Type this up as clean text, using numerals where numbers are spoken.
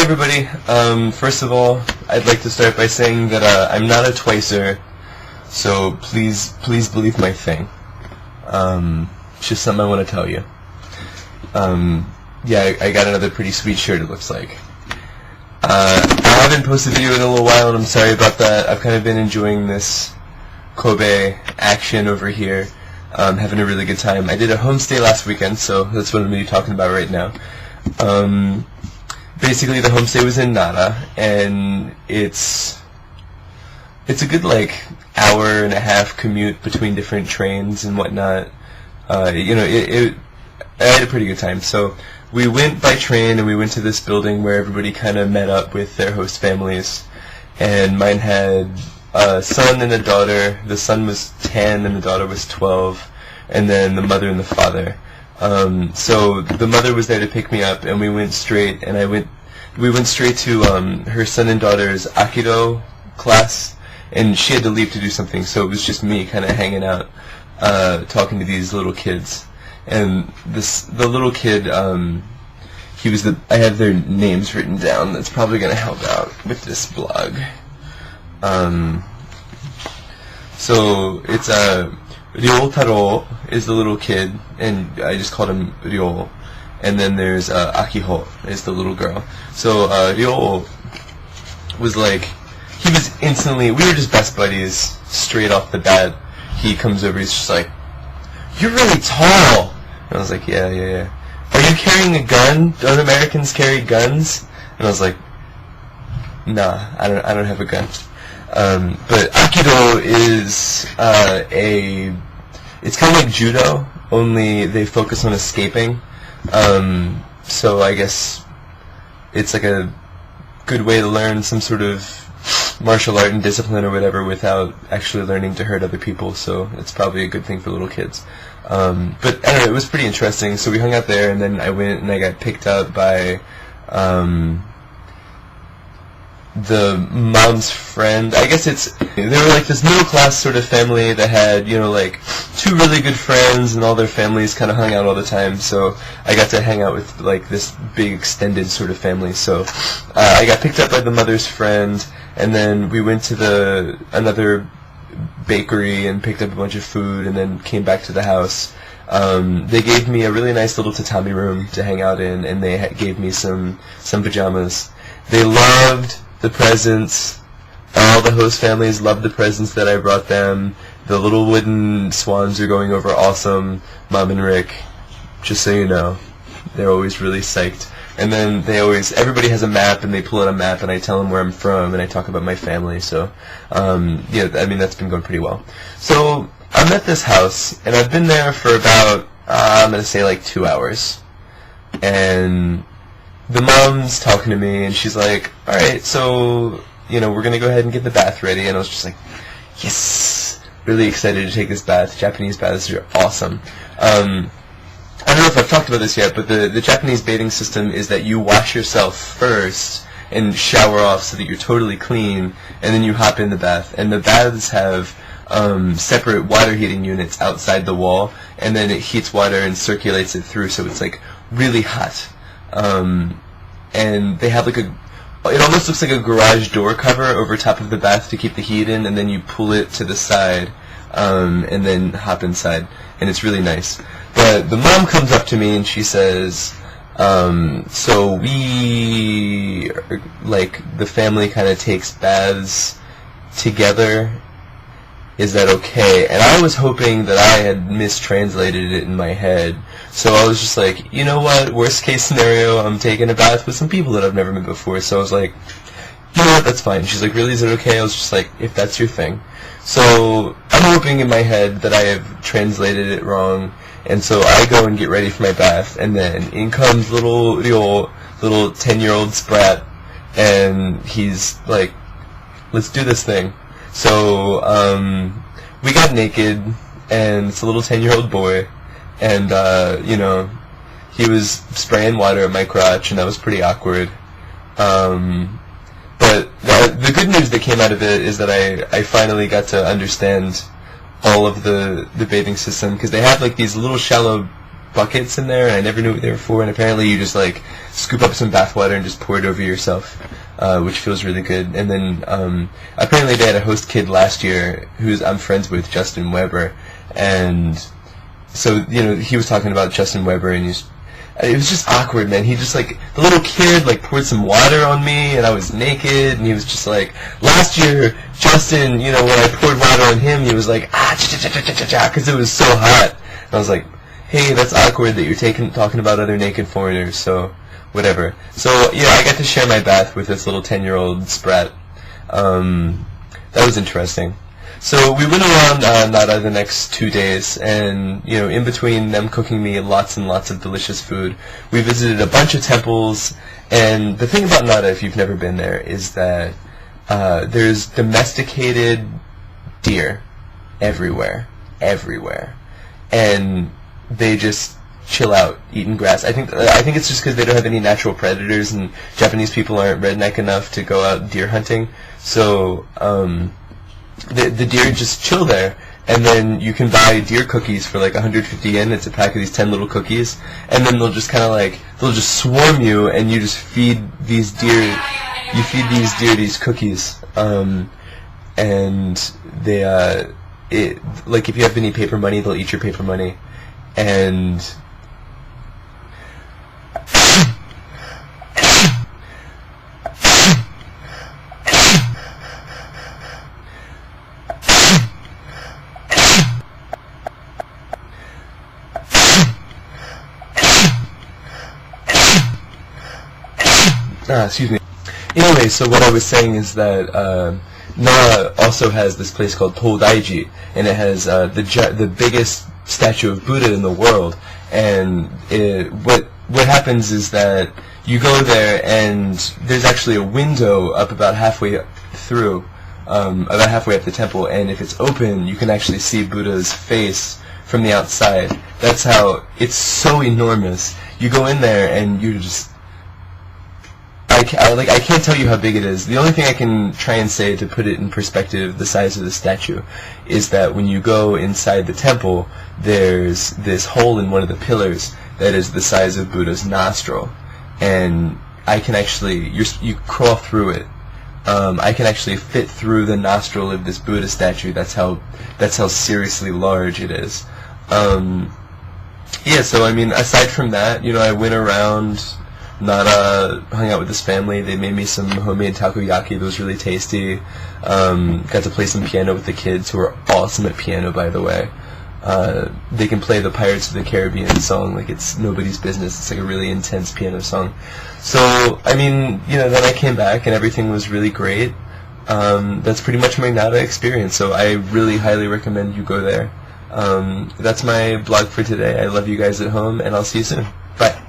everybody. First of all, I'd like to start by saying that I'm not a twicer, so please believe my thing. It's just something I want to tell you. Yeah, I got another pretty sweet shirt, it looks like. I haven't posted a video in a little while, and I'm sorry about that. I've kind of been enjoying this Kobe action over here, having a really good time. I did a homestay last weekend, so that's what I'm going to be talking about right now. Basically, the homestay was in Nara, and it's a good, hour and a half commute between different trains and whatnot. I had a pretty good time. So we went by train, and we went to this building where everybody kind of met up with their host families. And mine had a son and a daughter. The son was 10, and the daughter was 12, and then the mother and the father. So the mother was there to pick me up, and we went straight to her son and daughter's Aikido class, and she had to leave to do something, so it was just me kind of hanging out, talking to these little kids. And the little kid, I have their names written down. That's probably going to help out with this blog. So it's Ryo Taro is the little kid, and I just called him Ryo. And then there's Akiho is the little girl. So Ryo was we were just best buddies straight off the bat. He comes over, he's just like, "You're really tall." And I was like, yeah. "Are you carrying a gun? Don't Americans carry guns?" And I was like, "Nah, I don't have a gun." But Aikido is it's kind of like judo, only they focus on escaping. So I guess it's like a good way to learn some sort of martial art and discipline or whatever without actually learning to hurt other people, so it's probably a good thing for little kids. But I don't know, it was pretty interesting. So we hung out there, and then I went and I got picked up by the mom's friend. I guess they were like this middle class sort of family that had, two really good friends, and all their families kind of hung out all the time. So I got to hang out with this big extended sort of family. So I got picked up by the mother's friend, and then we went to another bakery and picked up a bunch of food, and then came back to the house. They gave me a really nice little tatami room to hang out in, and they gave me some pajamas. They loved the presents. All the host families loved the presents that I brought them. The little wooden swans are going over awesome. Mom and Rick, just so you know, they're always really psyched. And then everybody has a map, and they pull out a map, and I tell them where I'm from, and I talk about my family. So, that's been going pretty well. So I'm at this house, and I've been there for about, I'm going to say 2 hours. And the mom's talking to me, and she's like, "All right, so, we're going to go ahead and get the bath ready." And I was just like, yes, really excited to take this bath. Japanese baths are awesome. I don't know if I've talked about this yet, but the Japanese bathing system is that you wash yourself first and shower off so that you're totally clean, and then you hop in the bath. And the baths have separate water heating units outside the wall, and then it heats water and circulates it through, so it's really hot. And they have it almost looks like a garage door cover over top of the bath to keep the heat in, and then you pull it to the side, and then hop inside, and it's really nice. But the mom comes up to me and she says, so the family kind of takes baths together. Is that okay? And I was hoping that I had mistranslated it in my head. So I was just like, you know what, worst case scenario, I'm taking a bath with some people that I've never met before. So I was like, you know what, that's fine. She's like, really, is it okay? I was just like, if that's your thing. So I'm hoping in my head that I have translated it wrong. And so I go and get ready for my bath. And then in comes little 10-year-old sprat. And he's like, let's do this thing. So we got naked, and it's a little 10-year-old boy, and he was spraying water at my crotch, and that was pretty awkward. But the good news that came out of it is that I finally got to understand all of the bathing system, because they have these little shallow buckets in there, and I never knew what they were for, and apparently you just like scoop up some bath water and just pour it over yourself, which feels really good. And then apparently they had a host kid last year who I'm friends with, Justin Weber, and so, you know, he was talking about Justin Weber, and it was just awkward, man. He just, like, the little kid, like, poured some water on me, and I was naked, and he was just like, last year, Justin, you know, when I poured water on him, he was like, ah-cha-cha-cha-cha-cha, because it was so hot. And I was like, hey, that's awkward that you're talking about other naked foreigners, so whatever. So, yeah, I got to share my bath with this little 10-year-old sprat. That was interesting. So we went around Nara the next 2 days, and, you know, in between them cooking me lots and lots of delicious food, we visited a bunch of temples. And the thing about Nara, if you've never been there, is that there's domesticated deer everywhere, and they just chill out eating grass. I think it's just because they don't have any natural predators, and Japanese people aren't redneck enough to go out deer hunting. So the deer just chill there, and then you can buy deer cookies for like 150 yen. It's a pack of these 10 little cookies, and then they'll just kind of like, they'll just swarm you, and you just feed these deer these cookies, and they like, if you have any paper money, they'll eat your paper money, and excuse me. Anyway, so what I was saying is that Nara also has this place called Todaiji, and it has the biggest statue of Buddha in the world. And what happens is that you go there, and there's actually a window up about halfway through, about halfway up the temple, and if it's open, you can actually see Buddha's face from the outside. That's how, it's so enormous. You go in there, and you're just, I can't tell you how big it is. The only thing I can try and say to put it in perspective, the size of the statue, is that when you go inside the temple, there's this hole in one of the pillars that is the size of Buddha's nostril, and I can actually, you crawl through it. I can actually fit through the nostril of this Buddha statue. That's how seriously large it is. Yeah, so I mean, aside from that, you know, I went around Nara, hung out with this family. They made me some homemade takoyaki that was really tasty. Got to play some piano with the kids, who are awesome at piano, by the way. They can play the Pirates of the Caribbean song like it's nobody's business. It's like a really intense piano song. So, I mean, you know, then I came back and everything was really great. That's pretty much my Nara experience, so I really highly recommend you go there. That's my blog for today. I love you guys at home, and I'll see you soon. Bye.